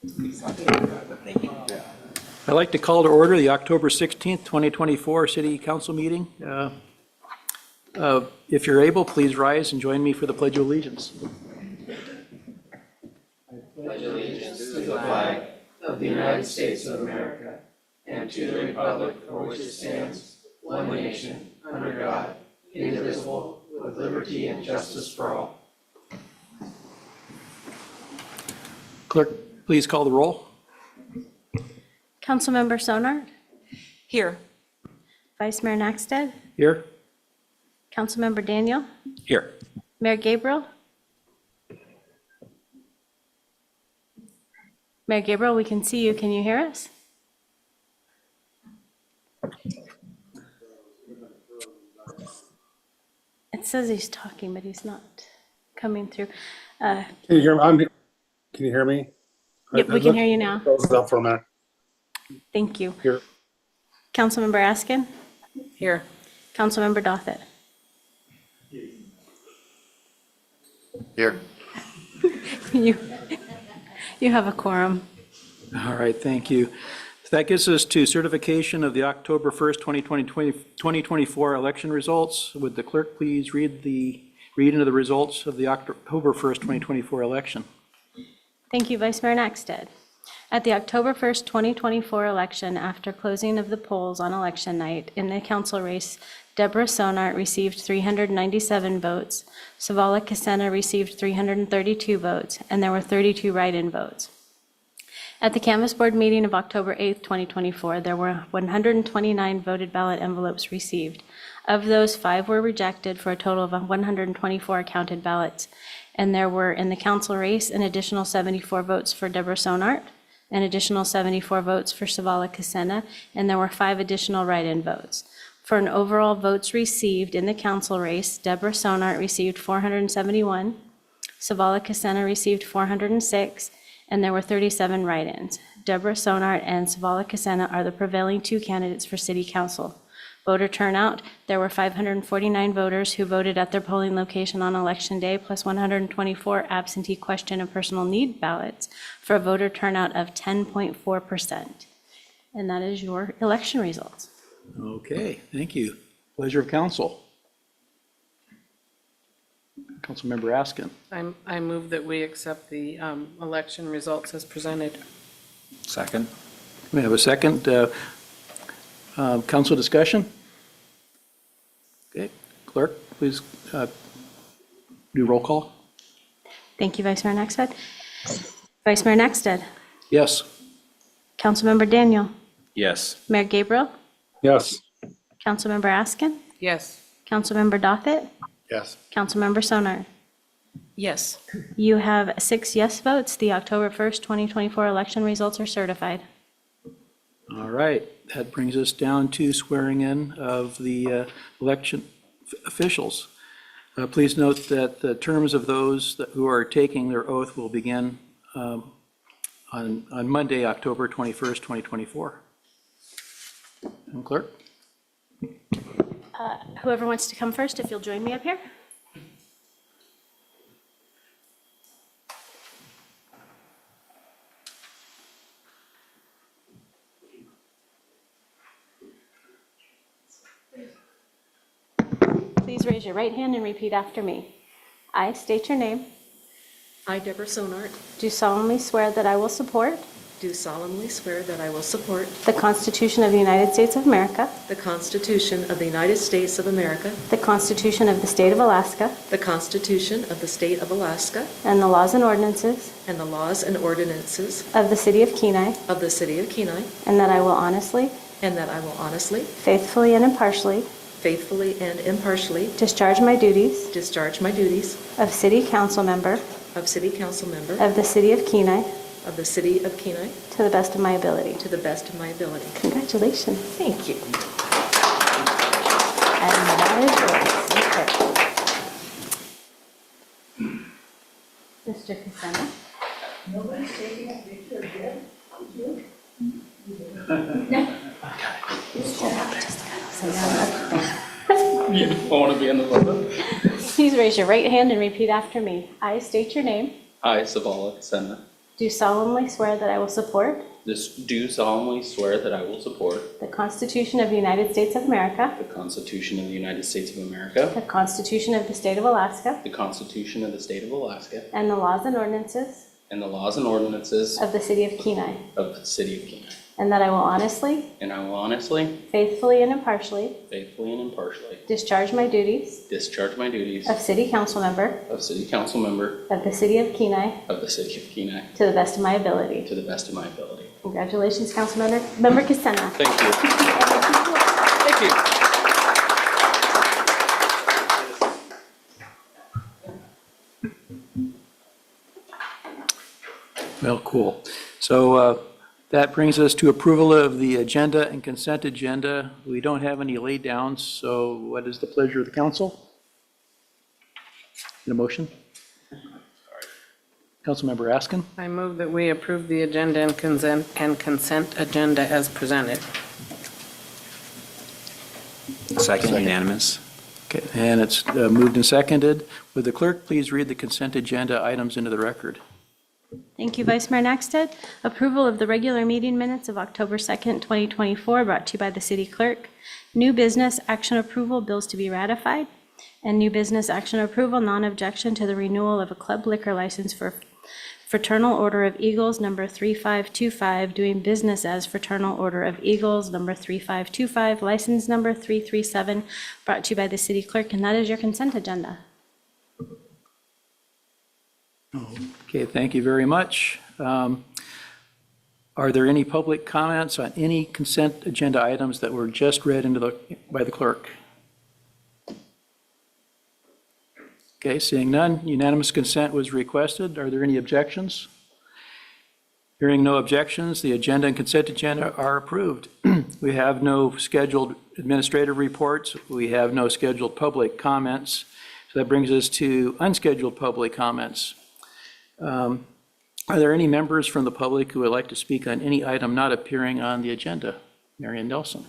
I'd like to call to order the October 16th, 2024 City Council meeting. If you're able, please rise and join me for the Pledge of Allegiance. Pledge allegiance to the flag of the United States of America and to the republic for which it stands, one nation, under God, indivisible, with liberty and justice for all. Clerk, please call the roll. Councilmember Sonart, Here. Vice Mayor Naxted, Here? Councilmember Daniel, Here. Mayor Gabriel. Mayor Gabriel, we can see you. Can you hear us? It says he's talking, but he's not coming through. Can you hear me? Can you hear me? Yep, we can hear you now. Close it up for a minute. Thank you. Here. Councilmember Askin, Here. Councilmember Dothett. Here. You have a quorum. All right, thank you. That gets us to certification of the October 1st, 2024 election results. Would the clerk please read into the results of the October 1st, 2024 election? Thank you, Vice Mayor Naxted. At the October 1st, 2024 election, after closing of the polls on election night, in the council race, Deborah Sonart received 397 votes, Savala Cassena received 332 votes, and there were 32 write-in votes. At the Canvas Board meeting of October 8th, 2024, there were 129 voted ballot envelopes received. Of those, 5 were rejected for a total of 124 counted ballots. And there were, in the council race, an additional 74 votes for Deborah Sonart, an additional 74 votes for Savala Cassena, and there were 5 additional write-in votes. For an overall votes received in the council race, Deborah Sonart received 471, Savala Cassena received 406, and there were 37 write-ins. Deborah Sonart and Savala Cassena are the prevailing 2 candidates for city council. Voter turnout, there were 549 voters who voted at their polling location on election day, plus 124 absentee question and personal need ballots, for a voter turnout of 10.4%. And that is your election results. Okay, thank you. Pleasure of council. Councilmember Askin. I move that we accept the election results as presented. Second. We have a second. Council discussion? Okay, clerk, please do roll call. Thank you, Vice Mayor Naxted. Vice Mayor Naxted. Yes. Councilmember Daniel. Yes. Mayor Gabriel. Yes. Councilmember Askin. Yes. Councilmember Dothett. Yes. Councilmember Sonart. Yes. You have 6 yes votes. The October 1st, 2024 election results are certified. All right, that brings us down to swearing in of the election officials. Please note that the terms of those who are taking their oath will begin on Monday, October 21st, 2024. And clerk? Whoever wants to come first, if you'll join me up here. Please raise your right hand and repeat after me. I state your name. I, Deborah Sonart, Do solemnly swear that I will support do solemnly swear that I will support the Constitution of the United States of America, the Constitution of the United States of America, the Constitution of the State of Alaska, the Constitution of the State of Alaska, and the laws and ordinances and the laws and ordinances of the City of Kenai, of the City of Kenai, and that I will honestly, and that I will honestly, faithfully, and impartially faithfully, and impartially discharge my duties discharge my duties of City Council Member of City Council Member of the City of Kenai of the City of Kenai to the best of my ability. to the best of my ability. Congratulations. Thank you. And that is yours. Okay. Mr. Cassena. Nobody's taking a picture of Deb? You don't want to be in the photo? Please raise your right hand and repeat after me. I state your name. I, Savala Cassena, do solemnly swear that I will support do solemnly swear that I will support the Constitution of the United States of America, the Constitution of the United States of America, the Constitution of the State of Alaska, the Constitution of the State of Alaska, and the laws and ordinances and the laws and ordinances of the City of Kenai, of the City of Kenai. and that I will honestly, And I will honestly, faithfully, and impartially faithfully, and impartially discharge my duties discharge my duties of City Council Member of City Council Member of the City of Kenai of the City of Kenai to the best of my ability. to the best of my ability. Congratulations, Councilmember Kastena. Thank you. Thank you. Well, cool. So that brings us to approval of the agenda and consent agenda. We don't have any lay downs, so what is the pleasure of the council? Need a motion? Councilmember Askin? I move that we approve the agenda and consent agenda as presented. Second, unanimous. Okay, and it's moved and seconded. Would the clerk please read the consent agenda items into the record? Thank you, Vice Mayor Nakstad. Approval of the regular meeting minutes of October 2nd, 2024, brought to you by the city clerk. New business action approval, bills to be ratified. And new business action approval, non-objection to the renewal of a club liquor license for Fraternal Order of Eagles, number 3525, doing business as Fraternal Order of Eagles, number 3525, license number 337, brought to you by the city clerk, and that is your consent agenda. Okay, thank you very much. Are there any public comments on any consent agenda items that were just read by the clerk? Okay, seeing none, unanimous consent was requested. Are there any objections? Hearing no objections, the agenda and consent agenda are approved. We have no scheduled administrative reports. We have no scheduled public comments. So that brings us to unscheduled public comments. Are there any members from the public who would like to speak on any item not appearing on the agenda? Marion Nelson.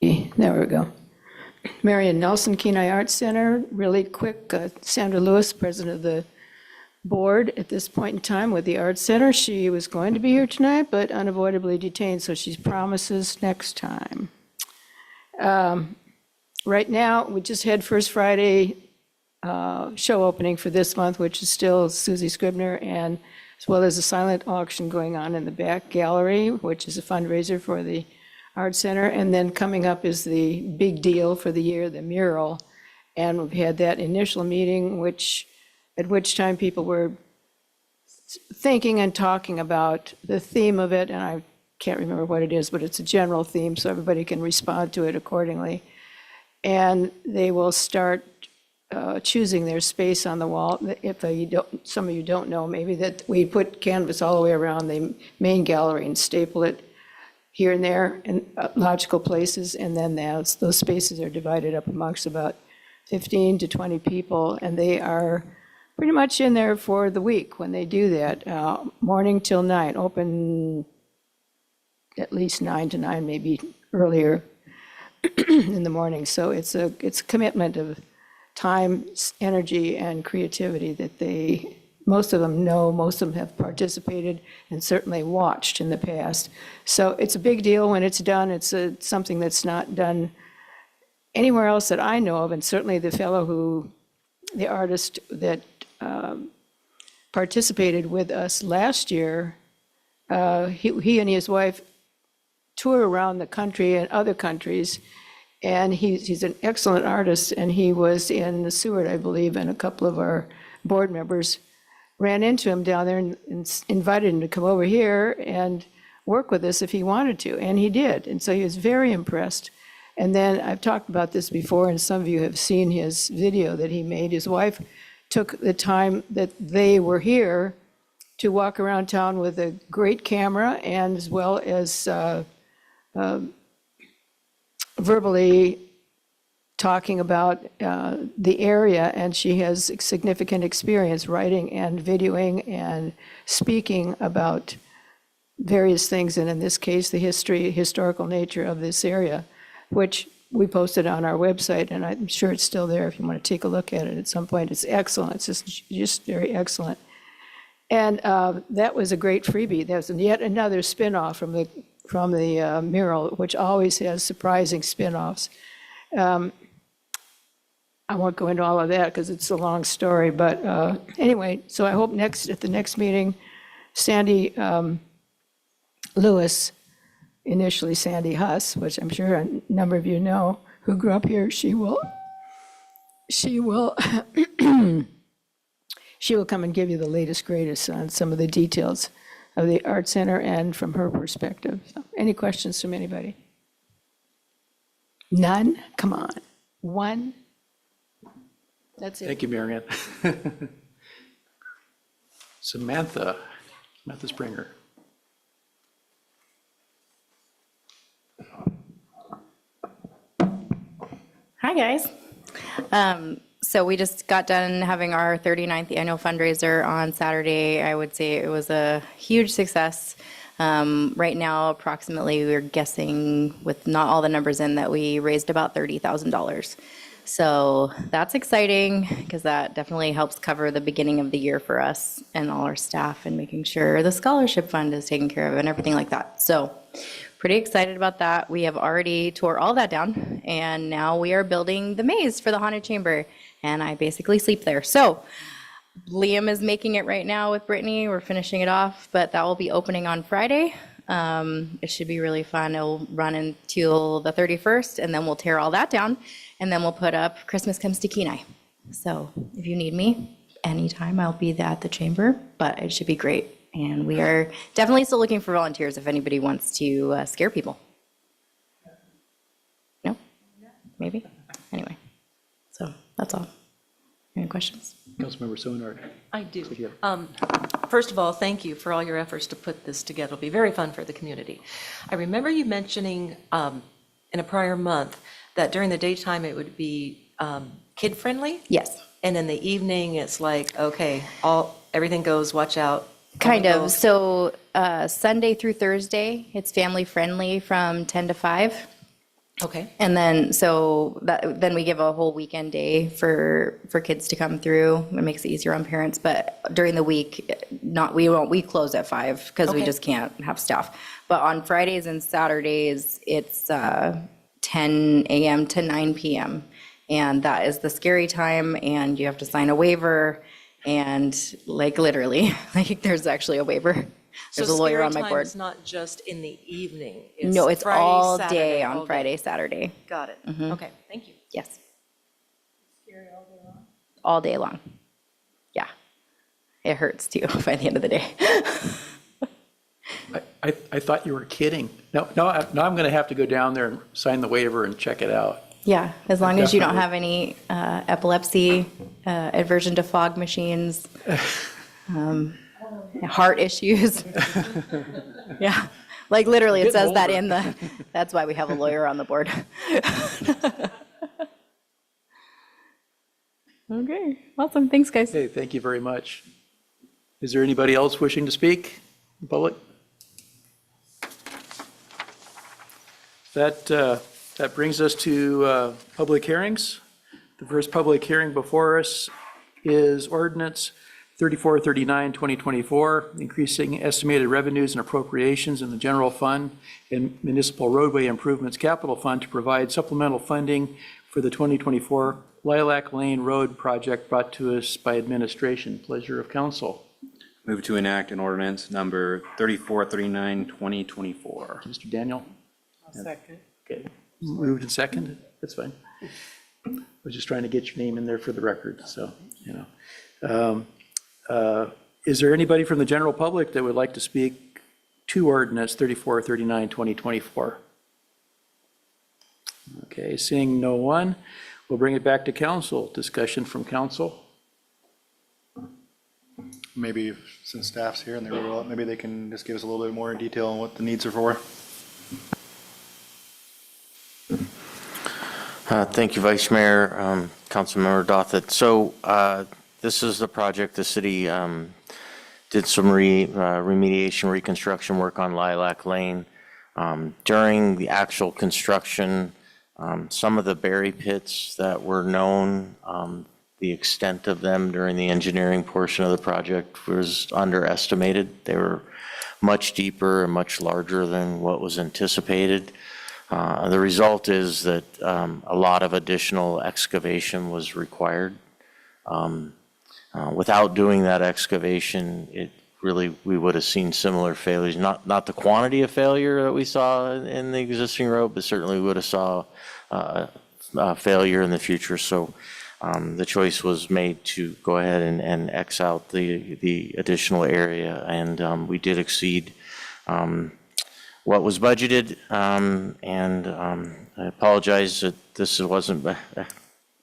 There we go. Marion Nelson, Kenai Arts Center. Really quick, Sandra Lewis, president of the board at this point in time with the Arts Center. She was going to be here tonight, but unavoidably detained, so she promises next time. Right now, we just had First Friday show opening for this month, which is still Susie Scribner, and as well as a silent auction going on in the back gallery, which is a fundraiser for the Arts Center. And then coming up is the big deal for the year, the mural. And we've had that initial meeting, at which time people were thinking and talking about the theme of it, and I can't remember what it is, but it's a general theme, so everybody can respond to it accordingly. And they will start choosing their space on the wall. If some of you don't know, maybe that we put canvas all the way around the main gallery and staple it here and there in logical places, and then those spaces are divided up amongst about 15 to 20 people, and they are pretty much in there for the week when they do that, morning till night, open at least 9 to 9, maybe earlier in the morning. So it's a commitment of time, energy, and creativity that most of them know, most of them have participated and certainly watched in the past. So it's a big deal when it's done. It's something that's not done anywhere else that I know of, and certainly the artist that participated with us last year, he and his wife tour around the country and other countries, and he's an excellent artist, and he was in Seward, I believe, and a couple of our board members ran into him down there and invited him to come over here and work with us if he wanted to, and he did. And so he was very impressed. And then I've talked about this before, and some of you have seen his video that he made. His wife took the time that they were here to walk around town with a great camera, and as well as verbally talking about the area, and she has significant experience writing and videoing and speaking about various things, and in this case, the historical nature of this area, which we posted on our website, and I'm sure it's still there if you want to take a look at it at some point. It's excellent. It's just very excellent. And that was a great freebie. That was yet another spin-off from the mural, which always has surprising spin-offs. I won't go into all of that because it's a long story, but anyway, so I hope at the next meeting, Sandy Lewis, initially Sandy Huss, which I'm sure a number of you know, who grew up here, she will she will come and give you the latest, greatest on some of the details of the Art Center and from her perspective. So, any questions from anybody? None? Come on. One? That's it. Thank you, Marianne. Samantha Springer. Hi, guys. So we just got done having our 39th annual fundraiser on Saturday. I would say it was a huge success. Right now, approximately, we're guessing, with not all the numbers in, that we raised about $30,000. So that's exciting because that definitely helps cover the beginning of the year for us and all our staff and making sure the scholarship fund is taken care of and everything like that. So pretty excited about that. We have already tore all that down and now we are building the maze for the Haunted Chamber and I basically sleep there. So Liam is making it right now with Brittany. We're finishing it off, but that will be opening on Friday. It should be really fun. It'll run until the 31st and then we'll tear all that down. And then we'll put up Christmas Comes to Kenai. So if you need me anytime, I'll be at the chamber, but it should be great. And we are definitely still looking for volunteers if anybody wants to scare people. No? Maybe? Anyway, so that's all. Any questions? Councilmember Sonard. I do. Yeah. First of all, thank you for all your efforts to put this together. It'll be very fun for the community. I remember you mentioning in a prior month that during the daytime it would be kid-friendly? Yes. And in the evening, it's like, okay, everything goes, watch out. Kind of. So Sunday through Thursday, it's family-friendly from 10 to 5. Okay. And then, then we give a whole weekend day for kids to come through. It makes it easier on parents, but during the week, we close at 5 because we Okay. just can't have staff. But on Fridays and Saturdays, it's 10 a.m. to 9 p.m. And that is the scary time, and you have to sign a waiver, and like literally, like there's actually a waiver. There's a lawyer on my So board. scary time is not just in the evening? No, it's Friday, all Saturday, day all on day. Friday, Saturday. Got it. Okay, thank you. Yes. All day long. Yeah. It hurts too by the end of the day. I thought you were kidding. No, I'm going to have to go down there and sign the waiver and check it out. Yeah, as long as you don't Definitely. have any epilepsy, aversion to fog machines, heart issues. Yeah, like literally it Getting says that older. that's why we have a lawyer on the board. Okay, awesome. Thanks, guys. Okay, thank you very much. Is there anybody else wishing to speak in public? That brings us to public hearings. The first public hearing before us is ordinance 3439, 2024, increasing estimated revenues and appropriations in the general fund and municipal roadway improvements capital fund to provide supplemental funding for the 2024 Lilac Lane Road project brought to us by administration. Pleasure of council. Move to enact an ordinance number 3439, 2024. Mr. Daniel? Second. Okay, moved and seconded, that's fine. I was just trying to get your name in there for the record, so, you know. Is there anybody from the general public that would like to speak to ordinance 3439, 2024? Okay, seeing no one, we'll bring it back to council. Discussion from council. Maybe since staff's here and they wrote it up, maybe they can just give us a little bit more detail on what the needs are for. Thank you, Vice Mayor, Councilmember Dothett. So this is the project the city did some remediation, reconstruction work on Lilac Lane. During the actual construction, some of the berry pits that were known the extent of them during the engineering portion of the project was underestimated. They were much deeper and much larger than what was anticipated. The result is that a lot of additional excavation was required. Without doing that excavation, we would have seen similar failures. Not the quantity of failure that we saw in the existing road, but certainly we would have saw failure in the future. So the choice was made to go ahead and X out the additional area, and we did exceed what was budgeted. And I apologize that this wasn't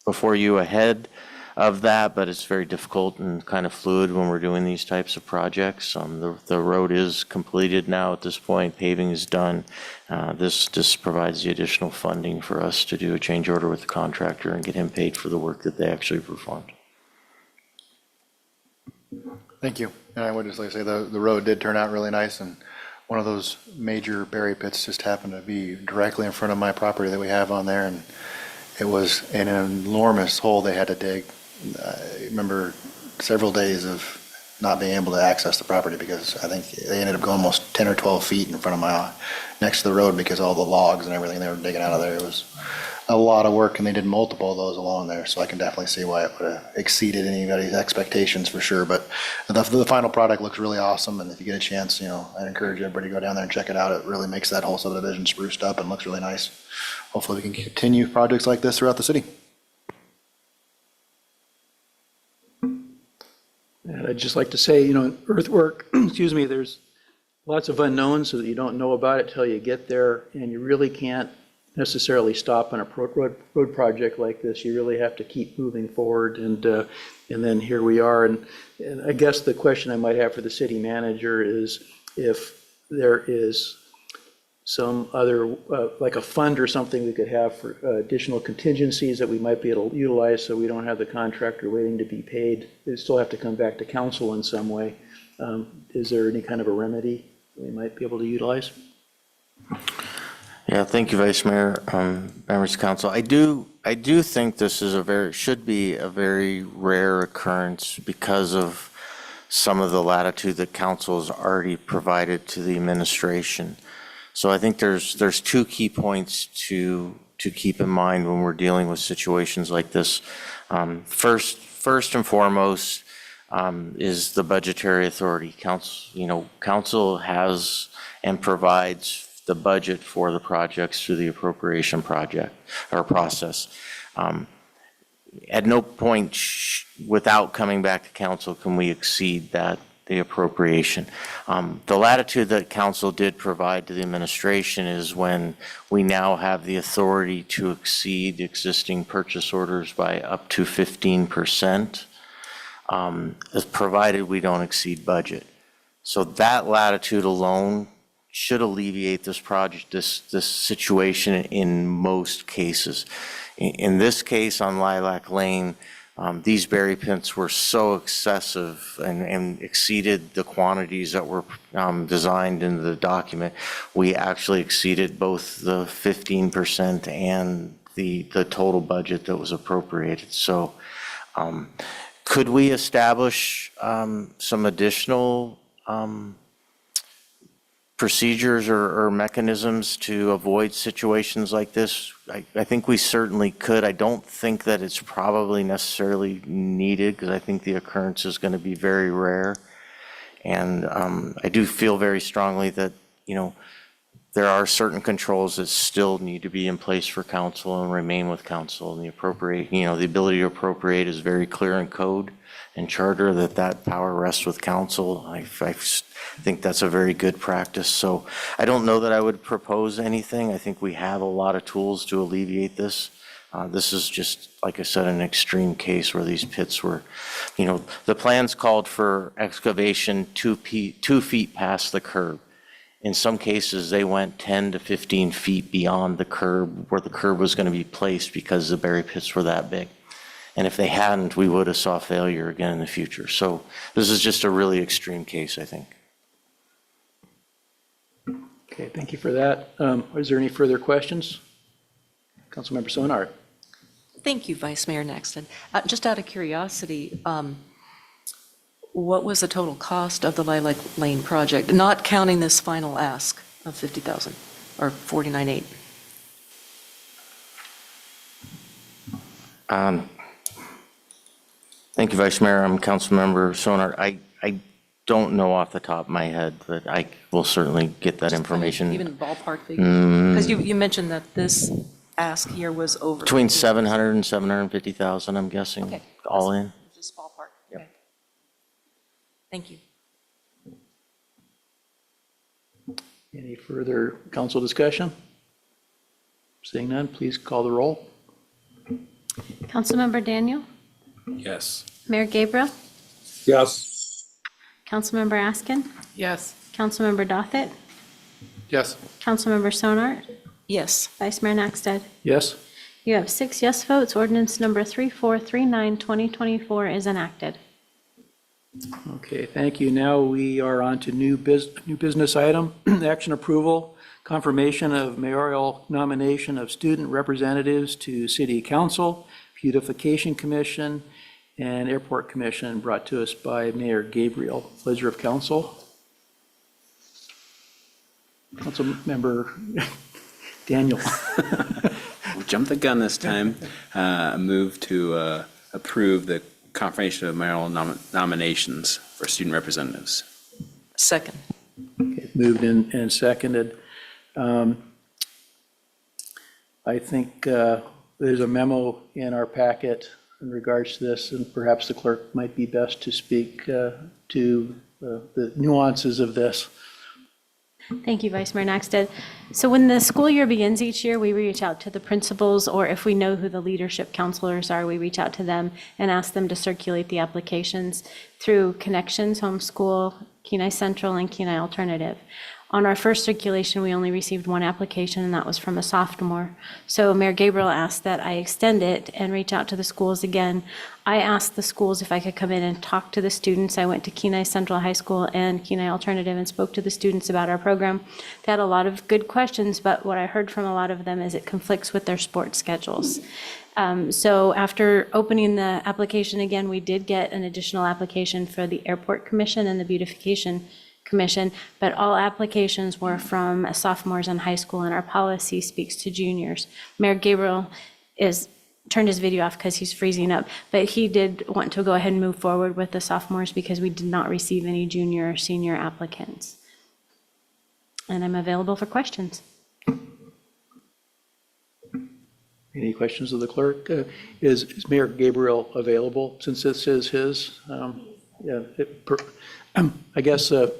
before you ahead of that, but it's very difficult and kind of fluid when we're doing these types of projects. The road is completed now at this point, paving is done. This provides the additional funding for us to do a change order with the contractor and get him paid for the work that they actually performed. Thank you. And I would just like to say the road did turn out really nice, and one of those major berry pits just happened to be directly in front of my property that we have on there, and it was an enormous hole they had to dig. I remember several days of not being able to access the property because I think they ended up going almost 10 or 12 feet in front of my, next to the road, because all the logs and everything they were digging out of there. It was a lot of work, and they did multiple of those along there, so I can definitely see why it would have exceeded anybody's expectations for sure. But the final product looks really awesome, and if you get a chance, I'd encourage everybody to go down there and check it out. It really makes that whole subdivision spruced up and looks really nice. Hopefully we can continue projects like this throughout the city. And I'd just like to say, earthwork, excuse me, there's lots of unknowns so that you don't know about it till you get there, and you really can't necessarily stop on a road project like this. You really have to keep moving forward, and then here we are. And I guess the question I might have for the city manager is if there is some other, like a fund or something we could have for additional contingencies that we might be able to utilize so we don't have the contractor waiting to be paid. They still have to come back to council in some way. Is there any kind of a remedy we might be able to utilize? Yeah, thank you, Vice Mayor, members of council. I do think this is should be a very rare occurrence because of some of the latitude that council has already provided to the administration. So I think there's two key points to keep in mind when we're dealing with situations like this. First and foremost is the budgetary authority. Council has and provides the budget for the projects through the appropriation process. At no point without coming back to council can we exceed the appropriation. The latitude that council did provide to the administration is when we now have the authority to exceed existing purchase orders by up to 15%, as provided we don't exceed budget. So that latitude alone should alleviate this situation in most cases. In this case on Lilac Lane, these berry pits were so excessive and exceeded the quantities that were designed in the document. We actually exceeded both the 15% and the total budget that was appropriated. So could we establish some additional procedures or mechanisms to avoid situations like this? I think we certainly could. I don't think that it's probably necessarily needed because I think the occurrence is going to be very rare. And I do feel very strongly that, there are certain controls that still need to be in place for council and remain with council. And the ability to appropriate is very clear in code and charter that power rests with council. I think that's a very good practice. So I don't know that I would propose anything. I think we have a lot of tools to alleviate this. This is just, like I said, an extreme case where these pits were, the plans called for excavation 2 feet past the curb. In some cases, they went 10 to 15 feet beyond the curb where the curb was going to be placed because the berry pits were that big. And if they hadn't, we would have saw failure again in the future. So this is just a really extreme case, I think. Okay, thank you for that. Is there any further questions? Councilmember Sonard. Thank you, Vice Mayor Nexton. Just out of curiosity, what was the total cost of the Lilac Lane project, not counting this final ask of 50,000 or 49.8? Thank you, Vice Mayor. I'm Councilmember Sonart. I don't know off the top of my head, but I will certainly get that information. Even ballpark figure? Because you mentioned that this ask here was over. Between 700 and 750,000, I'm guessing, Okay. all in. Just ballpark. Okay. Thank you. Any further council discussion? Seeing none, please call the roll. Councilmember Daniel, Yes. Mayor Gabriel, Yes. Councilmember Askin, Yes. Councilmember Dothit, Yes. Councilmember Sonart, Yes. Vice Mayor Nexted. Yes? You have 6 yes votes. Ordinance number 3439, 2024 is enacted. Okay, thank you. Now we are on to new business item, action approval, confirmation of mayoral nomination of student representatives to City Council, Beautification Commission, and Airport Commission, brought to us by Mayor Gabriel. Pleasure of council. Councilmember Daniel. Jump the gun this time. Move to approve the confirmation of mayoral nominations for student representatives. Second. Okay, moved and seconded. I think there's a memo in our packet in regards to this, and perhaps the clerk might be best to speak to the nuances of this. Thank you, Vice Mayor Nexted. So when the school year begins each year, we reach out to the principals, or if we know who the leadership counselors are, we reach out to them and ask them to circulate the applications through Connections, Homeschool, Kenai Central, and Kenai Alternative. On our first circulation, we only received one application, and that was from a sophomore. So Mayor Gabriel asked that I extend it and reach out to the schools again. I asked the schools if I could come in and talk to the students. I went to Kenai Central High School and Kenai Alternative and spoke to the students about our program. They had a lot of good questions, but what I heard from a lot of them is it conflicts with their sports schedules. So after opening the application again, we did get an additional application for the Airport Commission and the Beautification Commission, but all applications were from sophomores in high school, and our policy speaks to juniors. Mayor Gabriel turned his video off because he's freezing up, but he did want to go ahead and move forward with the sophomores because we did not receive any junior or senior applicants. And I'm available for questions. Any questions of the clerk? Is Mayor Gabriel available, since this is his? I guess, so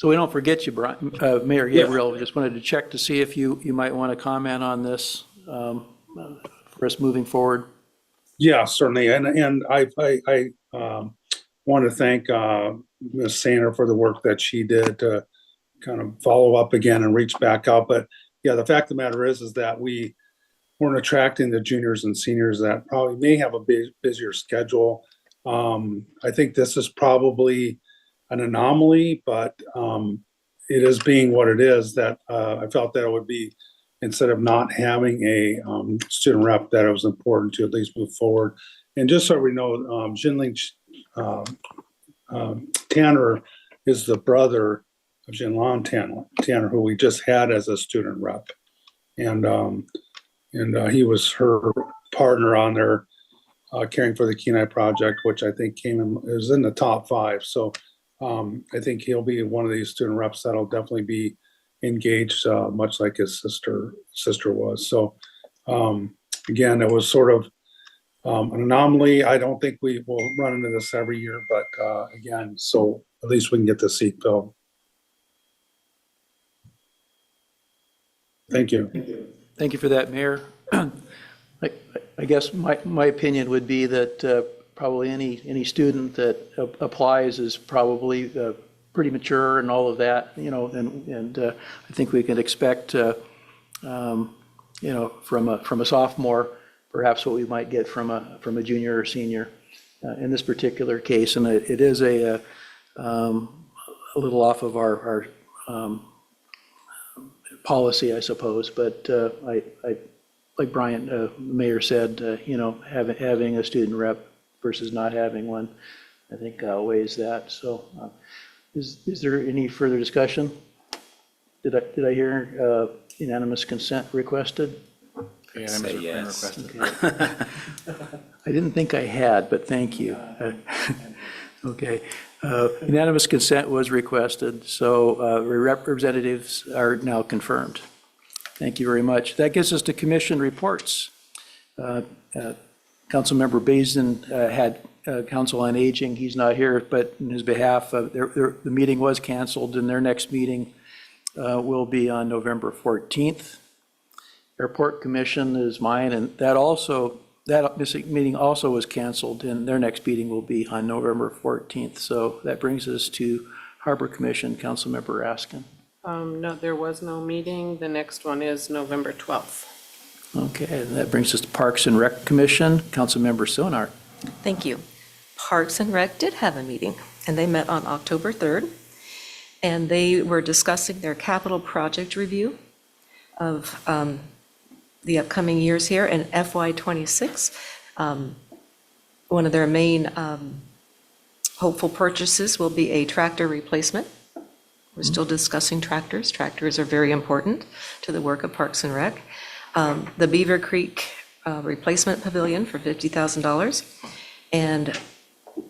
we don't forget you, Mayor Gabriel, just wanted to check to see if you might want to comment on this for us moving forward. Yeah, certainly. And I want to thank Ms. Sander for the work that she did to kind of follow up again and reach back out. But yeah, the fact of the matter is that we weren't attracting the juniors and seniors that probably may have a busier schedule. I think this is probably an anomaly, but it is being what it is, that I felt that it would be, instead of not having a student rep, that it was important to at least move forward. And just so we know, Jinling Tanner is the brother of Jinlan Tanner, who we just had as a student rep. And he was her partner on their Caring for the Kenai project, which I think is in the top 5. So I think he'll be one of these student reps that'll definitely be engaged, much like his sister was. So again, it was sort of an anomaly. I don't think we will run into this every year, but again, so at least we can get the seat filled. Thank you. Thank you for that, Mayor. I guess my opinion would be that probably any student that applies is probably pretty mature and all of that, and I think we can expect, from a sophomore, perhaps what we might get from a junior or senior in this particular case. And it is a little off of our policy, I suppose, but I like Brian, the mayor said, you know, having a student rep versus not having one, I think outweighs that. So is there any further discussion? Did I hear unanimous consent requested? Say yes. I didn't think I had, but thank you. Okay. Unanimous consent was requested, so representatives are now confirmed. Thank you very much. That gets us to commission reports. Councilmember Basin had Council on Aging. He's not here, but in his behalf, the meeting was canceled, and their next meeting will be on November 14th. Airport Commission is mine, and that meeting also was canceled, and their next meeting will be on November 14th. So that brings us to Harbor Commission, Councilmember Raskin. No, there was no meeting. The next one is November 12th. Okay, and that brings us to Parks and Rec Commission, Councilmember Sonar. Thank you. Parks and Rec did have a meeting, and they met on October 3rd, and they were discussing their capital project review of the upcoming years here in FY26. One of their main hopeful purchases will be a tractor replacement. We're still discussing tractors. Tractors are very important to the work of Parks and Rec. The Beaver Creek replacement pavilion for $50,000. And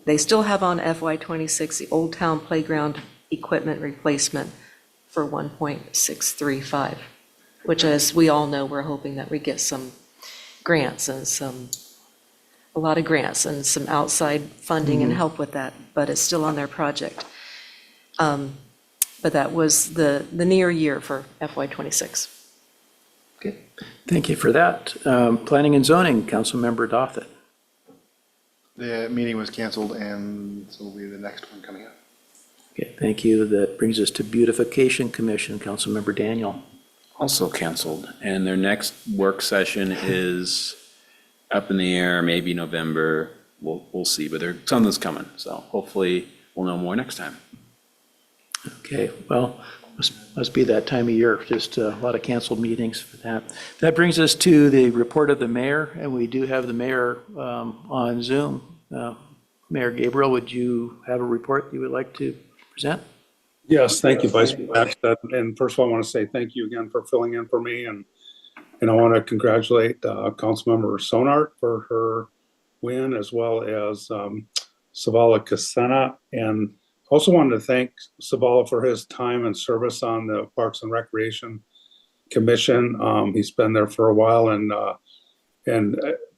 they still have on FY26 the Old Town Playground equipment replacement for $1.635, which, as we all know, we're hoping that we get some grants and a lot of grants and some outside funding and help with that, but it's still on their project. But that was the near year for FY26. Okay, thank you for that. Planning and Zoning, Councilmember Dothett. The meeting was canceled, and so will be the next one coming up. Okay, thank you. That brings us to Beautification Commission, Councilmember Daniel. Also canceled, and their next work session is up in the air, maybe November. We'll see, but something's coming, so hopefully we'll know more next time. Okay, well, must be that time of year, just a lot of canceled meetings for that. That brings us to the report of the mayor, and we do have the mayor on Zoom. Mayor Gabriel, would you have a report you would like to present? Yes, thank you, Vice Mayor Maxted. And first of all, I want to say thank you again for filling in for me. And I want to congratulate Councilmember Sonart for her win, as well as Savala Casena. And also wanted to thank Savala for his time and service on the Parks and Recreation Commission. He's been there for a while, and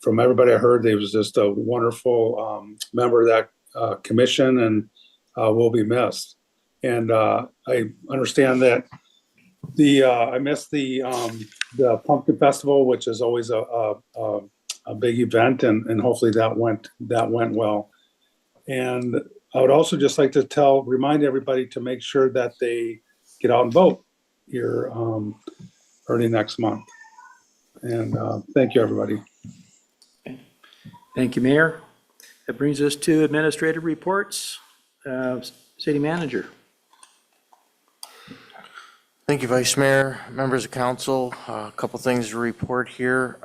from everybody I heard, he was just a wonderful member of that commission, and will be missed. And I understand that I missed the Pumpkin Festival, which is always a big event, and hopefully that went well. And I would also just like to remind everybody to make sure that they get out and vote here early next month. And thank you, everybody. Thank you, Mayor. That brings us to administrative reports. City Manager. Thank you, Vice Mayor, members of council. A couple things to report here.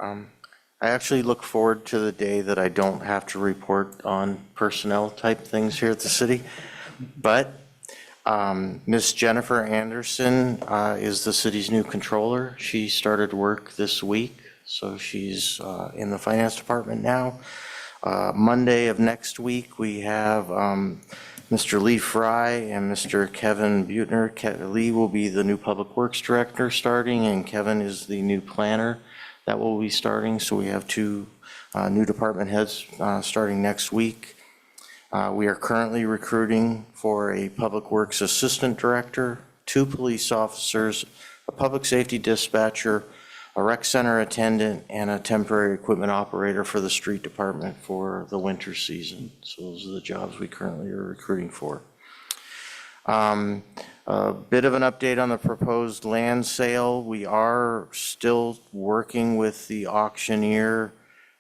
I actually look forward to the day that I don't have to report on personnel type things here at the city. But Miss Jennifer Anderson is the city's new controller. She started work this week, so she's in the finance department now. Monday of next week, we have Mr. Lee Fry and Mr. Kevin Butner. Lee will be the new Public Works Director starting, and Kevin is the new planner that will be starting. So we have two new department heads starting next week. We are currently recruiting for a Public Works Assistant Director, 2 police officers, a public safety dispatcher, a rec center attendant, and a temporary equipment operator for the street department for the winter season. So those are the jobs we currently are recruiting for. A bit of an update on the proposed land sale. We are still working with the auctioneer.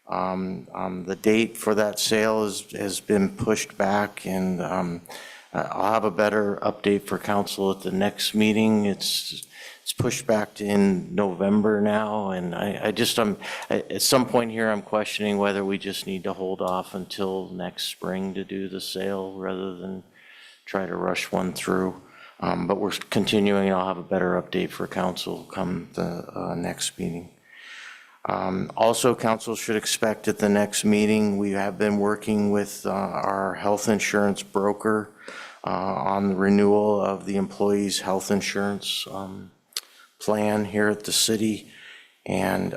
The date for that sale has been pushed back, and I'll have a better update for council at the next meeting. It's it's pushed back to in November now, and at some point here, I'm questioning whether we just need to hold off until next spring to do the sale rather than try to rush one through. But we're continuing, and I'll have a better update for council come the next meeting. Also, council should expect at the next meeting, we have been working with our health insurance broker on the renewal of the employees' health insurance plan here at the city. And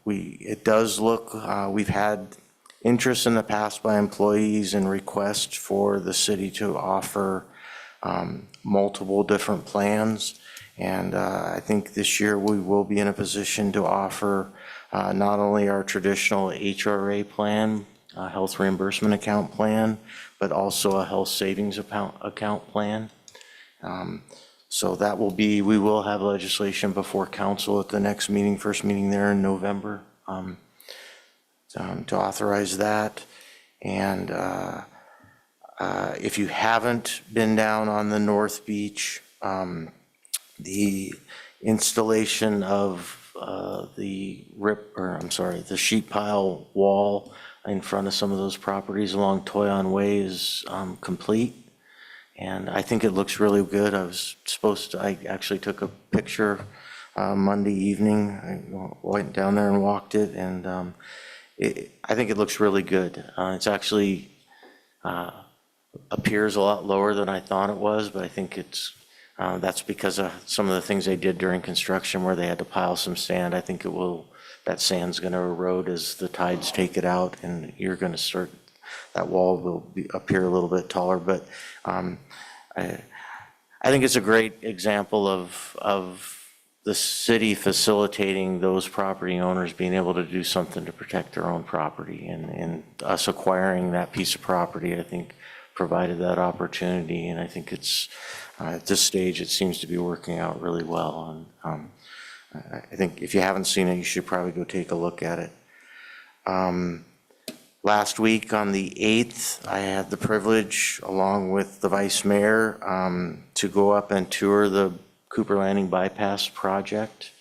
it does look, we've had interest in the past by employees and requests for the city to offer multiple different plans. And I think this year we will be in a position to offer not only our traditional HRA plan, health reimbursement account plan, but also a health savings account plan. So that will be, we will have legislation before council at the next meeting, first meeting there in November, to authorize that. And if you haven't been down on the North Beach, the installation of the sheet pile wall in front of some of those properties along Toyon Way is complete. And I think it looks really good. I actually took a picture Monday evening. I went down there and walked it, and I think it looks really good. It's actually appears a lot lower than I thought it was, but I think that's because of some of the things they did during construction where they had to pile some sand. I think that sand's going to erode as the tides take it out, and that wall will appear a little bit taller. But I think it's a great example of the city facilitating those property owners being able to do something to protect their own property, and us acquiring that piece of property, I think, provided that opportunity. And I think it's at this stage, it seems to be working out really well. And I think if you haven't seen it, you should probably go take a look at it. Last week on the 8th, I had the privilege, along with the vice mayor, to go up and tour the Cooper Landing Bypass project.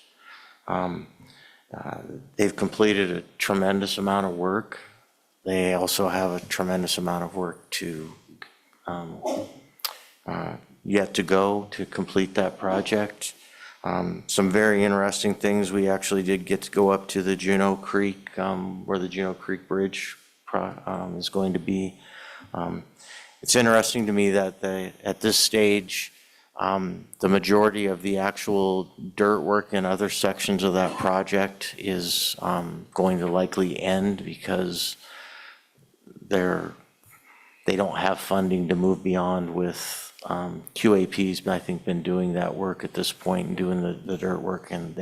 They've completed a tremendous amount of work. They also have a tremendous amount of work to yet to go to complete that project. Some very interesting things. We actually did get to go up to the Juneau Creek, where the Juneau Creek Bridge is going to be. It's interesting to me that at this stage, the majority of the actual dirt work in other sections of that project is going to likely end because they don't have funding to move beyond with QAP's, I think, been doing that work at this point and doing the dirt work, and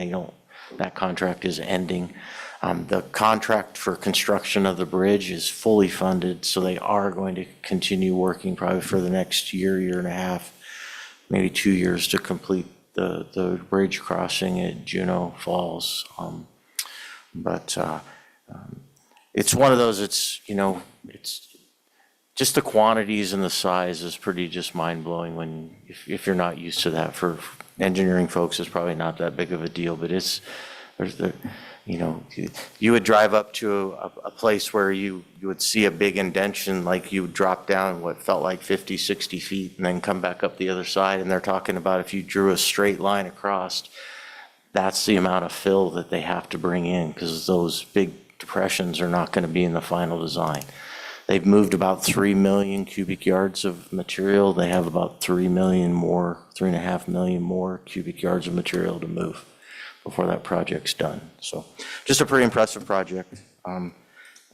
that contract is ending. The contract for construction of the bridge is fully funded, so they are going to continue working probably for the next year and a half, maybe 2 years to complete the bridge crossing at Juneau Falls. But it's one of those, it's just the quantities and the size is pretty just mind-blowing if you're not used to that. For engineering folks, it's probably not that big of a deal, but you would drive up to a place where you would see a big indention, like you would drop down what felt like 50, 60 feet and then come back up the other side. And they're talking about if you drew a straight line across, that's the amount of fill that they have to bring in, because those big depressions are not going to be in the final design. They've moved about 3 million cubic yards of material. They have about 3.5 million more cubic yards of material to move before that project's done. So just a pretty impressive project. Other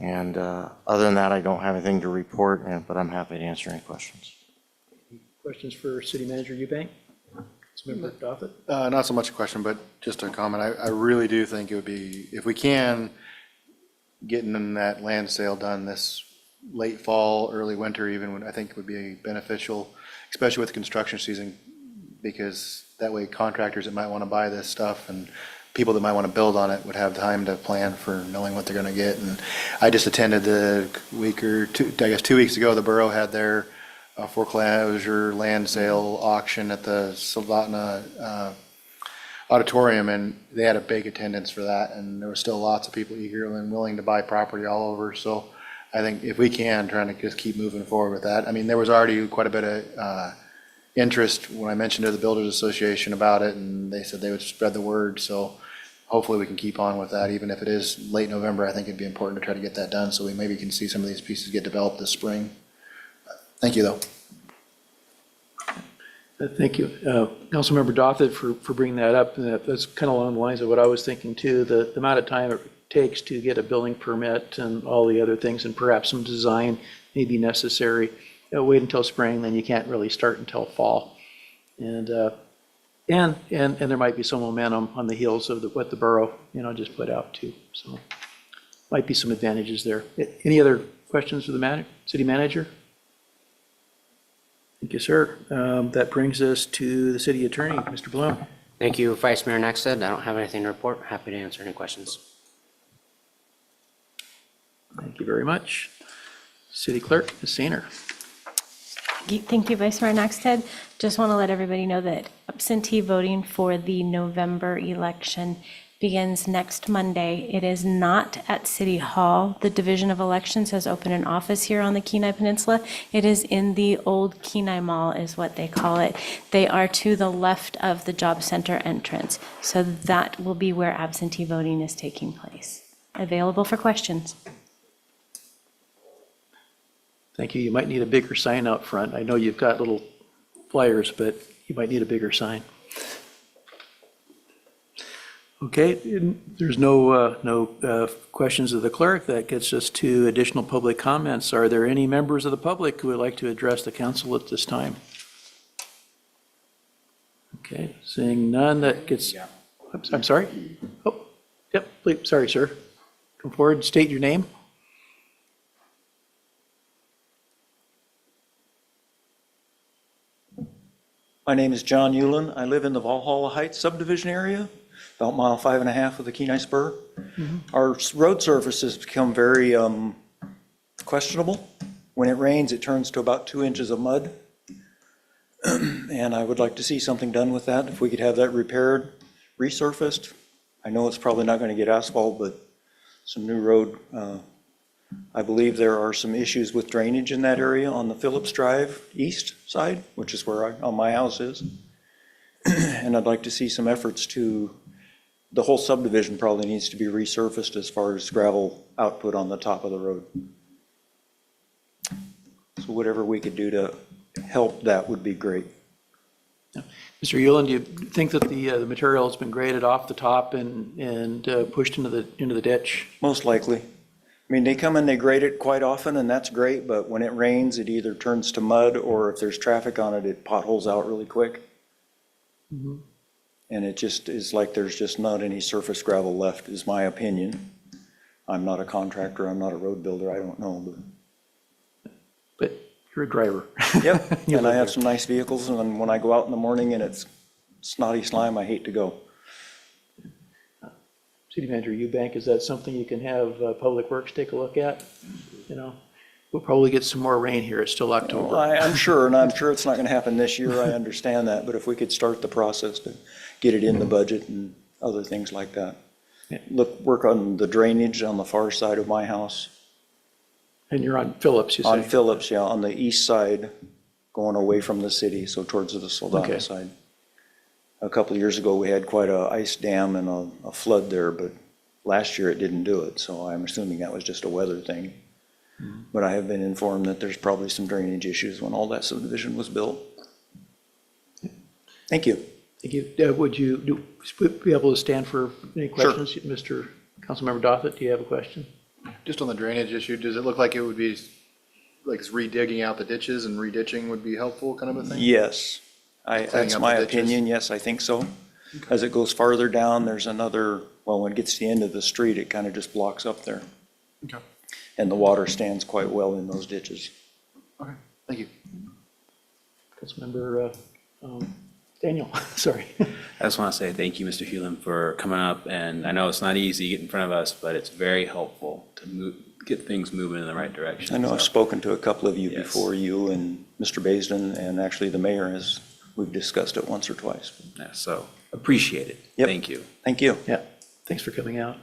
than that, I don't have anything to report, but I'm happy to answer any questions. Questions for City Manager Eubank? Councilmember Doffett? Not so much a question, but just a comment. I really do think it would be, if we can, getting that land sale done this late fall, early winter even, I think would be beneficial, especially with the construction season, because that way contractors that might want to buy this stuff and people that might want to build on it would have time to plan for knowing what they're going to get. And I just attended the week or two, I guess 2 weeks ago, the borough had their foreclosure land sale auction at the Soldotna auditorium, and they had a big attendance for that, and there were still lots of people eager and willing to buy property all over. So I think if we can, trying to just keep moving forward with that. I mean, there was already quite a bit of interest when I mentioned to the Builders Association about it, and they said they would spread the word. So hopefully we can keep on with that, even if it is late November. I think it'd be important to try to get that done, so we maybe can see some of these pieces get developed this spring. Thank you, though. Thank you. Councilmember Dothett for bringing that up. And that's kind of along the lines of what I was thinking too. The amount of time it takes to get a building permit and all the other things, and perhaps some design may be necessary. Wait until spring, then you can't really start until fall. And there might be some momentum on the heels of what the borough, just put out too. So might be some advantages there. Any other questions for the city manager? Thank you, sir. That brings us to the city attorney, Mr. Bloom. Thank you, Vice Mayor Nexted. I don't have anything to report. Happy to answer any questions. Thank you very much. City Clerk, Ms. Sainer. Thank you, Vice Mayor Nexted. Just want to let everybody know that absentee voting for the November election begins next Monday. It is not at City Hall. The Division of Elections has opened an office here on the Kenai Peninsula. It is in the old Kenai Mall is what they call it. They are to the left of the Job Center entrance. So that will be where absentee voting is taking place. Available for questions. Thank you. You might need a bigger sign out front. I know you've got little flyers, but you might need a bigger sign. Okay, there's no questions of the clerk. That gets us to additional public comments. Are there any members of the public who would like to address the council at this time? Okay, seeing none, that gets, I'm sorry? Oh, yep, please, sorry, sir. Come forward, state your name. My name is John Hewlin. I live in the Valhalla Heights subdivision area, about mile 5.5 of the Kenai Spur. Our road surface has become very questionable. When it rains, it turns to about 2 inches of mud. And I would like to see something done with that. If we could have that repaired, resurfaced. I know it's probably not going to get asphalt, but some new road. I believe there are some issues with drainage in that area on the Phillips Drive east side, which is where my house is. And I'd like to see some efforts to, the whole subdivision probably needs to be resurfaced as far as gravel output on the top of the road. So whatever we could do to help that would be great. Mr. Hewlin, do you think that the material has been graded off the top and pushed into the ditch? Most likely. I mean, they come and they grade it quite often, and that's great, but when it rains, it either turns to mud, or if there's traffic on it, it potholes out really quick. And it just is like there's just not any surface gravel left, is my opinion. I'm not a contractor, I'm not a road builder, I don't know. But you're a driver. Yep, and I have some nice vehicles, and when I go out in the morning and it's snotty slime, I hate to go. City Manager Eubank, is that something you can have Public Works take a look at? We'll probably get some more rain here. It's still October. Well, I'm sure, and I'm sure it's not going to happen this year. I understand that, but if we could start the process to get it in the budget and other things like that. Work on the drainage on the far side of my house. And you're on Phillips, you say? On Phillips, yeah, on the east side, going away from the city, so towards the Soldado side. A couple of years ago, we had quite a ice dam and a flood there, but last year it didn't do it, so I'm assuming that was just a weather thing. But I have been informed that there's probably some drainage issues when all that subdivision was built. Thank you. Thank you. Would you be able to stand for any questions? Sure. Mr. Councilmember Dothett, do you have a question? Just on the drainage issue, does it look like it would be like redigging out the ditches and reditching would be helpful, kind of a thing? Yes, that's my opinion. Yes, I think so. As it goes farther down, there's another, well, when it gets to the end of the street, it kind of just blocks up there. Okay. And the water stands quite well in those ditches. Okay, thank you. Councilmember Daniel, sorry. I just want to say thank you, Mr. Hewlin, for coming up, and I know it's not easy to get in front of us, but it's very helpful to get things moving in the right direction. I know so. I've spoken to a couple of you Yes. before, you and Mr. Baisden, and actually the mayor we've discussed it once or twice. Yeah, so appreciate it. Yep. Thank you. Thank you. Yeah, thanks for coming out.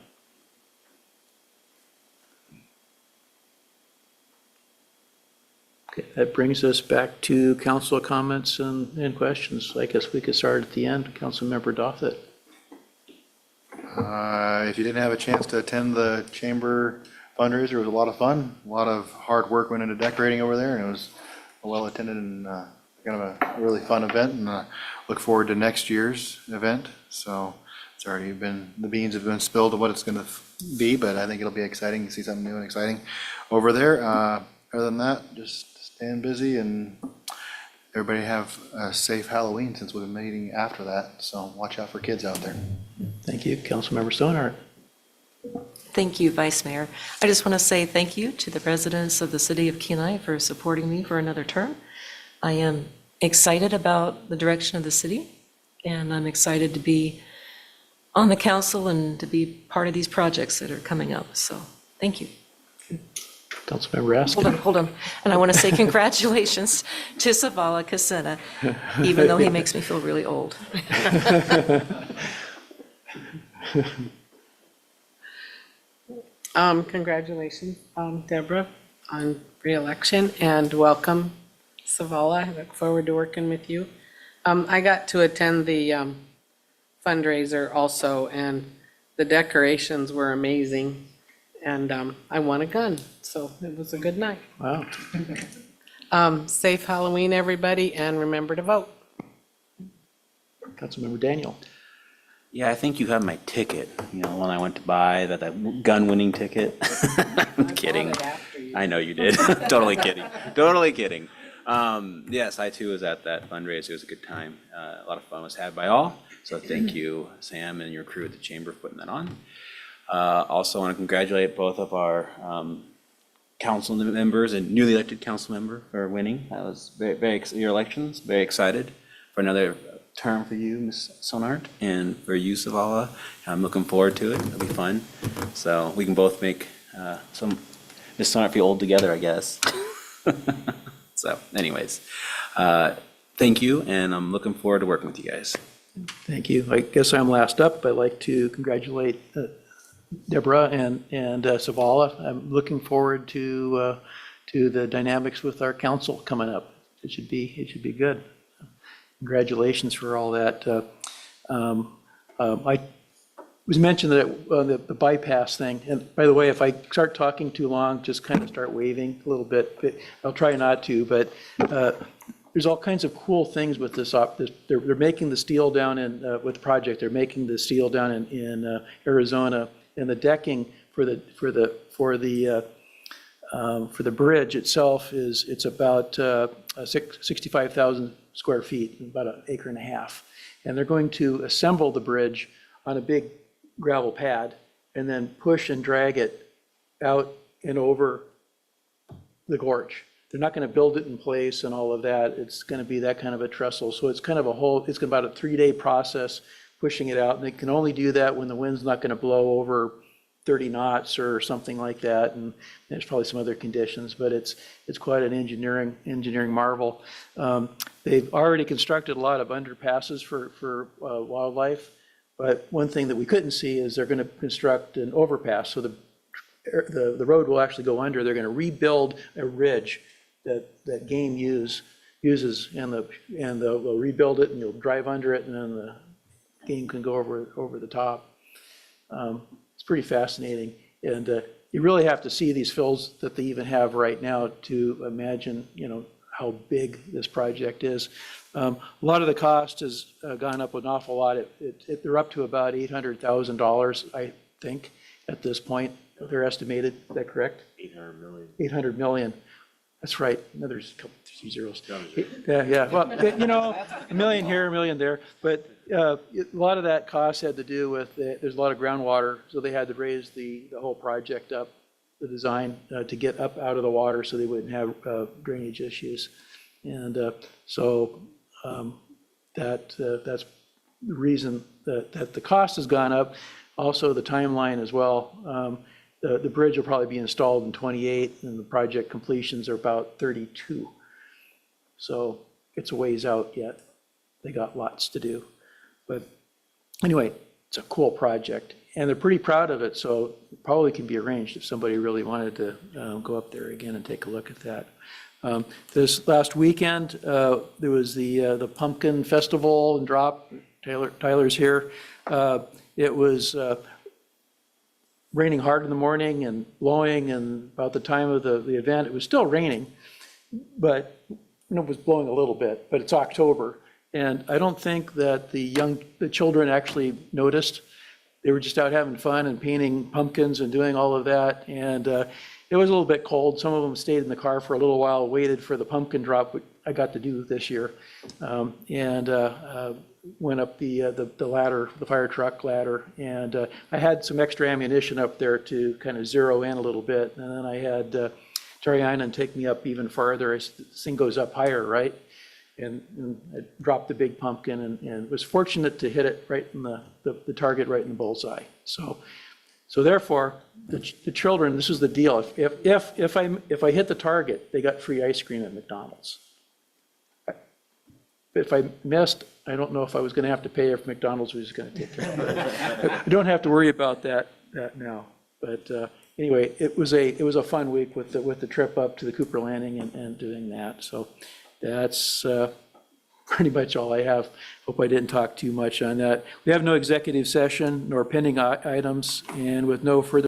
Okay, that brings us back to council comments and questions. I guess we could start at the end. Councilmember Dothett. If you didn't have a chance to attend the chamber fundraiser, it was a lot of fun. A lot of hard work went into decorating over there, and it was a well-attended and kind of a really fun event, and look forward to next year's event. So it's already been, the beans have been spilled of what it's going to be, but I think it'll be exciting to see something new and exciting over there. Other than that, just staying busy, and everybody have a safe Halloween, since we've been meeting after that. So watch out for kids out there. Thank you. Councilmember Stonehart. Thank you, Vice Mayor. I just want to say thank you to the residents of the city of Kenai for supporting me for another term. I am excited about the direction of the city, and I'm excited to be on the council and to be part of these projects that are coming up. So, thank you. Councilmember Askin. Hold on. And I want to say congratulations to Savala Casena, even though he makes me feel really old. Congratulations, Deborah, on re-election, and welcome, Savala. I look forward to working with you. I got to attend the fundraiser also, and the decorations were amazing, and I won a gun, so it was a good night. Wow. Safe Halloween, everybody, and remember to vote. Councilmember Daniel. Yeah, I think you have my ticket, you know, when I went to buy that gun-winning ticket. I'm kidding. I know you did. Totally kidding. Totally kidding. Yes, I too was at that fundraiser. It was a good time. A lot of fun was had by all. So thank you, Sam, and your crew at the chamber for putting that on. Also want to congratulate both of our council members and newly elected council member for winning. That was your elections. Very excited for another term for you, Ms. Sonart, and for you, Savala. I'm looking forward to it. It'll be fun. So we can both make some Ms. Sonart feel old together, I guess. So anyways, thank you, and I'm looking forward to working with you guys. Thank you. I guess I'm last up. I'd like to congratulate Deborah and Savala. I'm looking forward to the dynamics with our council coming up. It should be good. Congratulations for all that. I was mentioned that the bypass thing, and by the way, if I start talking too long, just kind of start waving a little bit, but I'll try not to, but there's all kinds of cool things with this. They're making the steel down in, with the project, they're making the steel down in Arizona, and the decking for the bridge itself it's about 65,000 square feet, about an acre and a half. And they're going to assemble the bridge on a big gravel pad and then push and drag it out and over the gorge. They're not going to build it in place and all of that. It's going to be that kind of a trestle. So it's kind of it's about a 3-day process pushing it out. And they can only do that when the wind's not going to blow over 30 knots or something like that, and there's probably some other conditions, but it's quite an engineering marvel. They've already constructed a lot of underpasses for wildlife, but one thing that we couldn't see is they're going to construct an overpass, so the road will actually go under. They're going to rebuild a ridge that game uses, and they'll rebuild it, and you'll drive under it, and then the game can go over the top. It's pretty fascinating, and you really have to see these fills that they even have right now to imagine, how big this project is. A lot of the cost has gone up an awful lot. They're up to about $800,000, I think, at this point. They're estimated. Is that correct? 800 million. 800 million. That's right. There's a couple zeros. Yeah. Well, a million here, a million there. But a lot of that cost had to do with there's a lot of groundwater, so they had to raise the whole project up, the design to get up out of the water, so they wouldn't have drainage issues. And so that's the reason that the cost has gone up. Also, the timeline as well. The bridge will probably be installed in 28, and the project completions are about 32. So it's a ways out yet. They got lots to do. But anyway, it's a cool project, and they're pretty proud of it, so it probably can be arranged if somebody really wanted to go up there again and take a look at that. This last weekend, there was the Pumpkin Festival and Drop. Tyler's here. It was raining hard in the morning and blowing, and about the time of the event, it was still raining, but it was blowing a little bit, but it's October. And I don't think that the children actually noticed. They were just out having fun and painting pumpkins and doing all of that. And it was a little bit cold. Some of them stayed in the car for a little while, waited for the pumpkin drop, which I got to do this year. And went up the ladder, the fire truck ladder. And I had some extra ammunition up there to kind of zero in a little bit. And then I had Terry Einen take me up even farther. This thing goes up higher, right? And I dropped the big pumpkin and was fortunate to hit it right in the target, right in the bullseye. So therefore, the children, this is the deal. If I hit the target, they got free ice cream at McDonald's. If I missed, I don't know if I was going to have to pay, or if McDonald's was going to take care of it. I don't have to worry about that now. But anyway, it was a fun week with the trip up to the Cooper Landing and doing that. So that's pretty much all I have. Hope I didn't talk too much on that. We have no executive session nor pending items, and with no further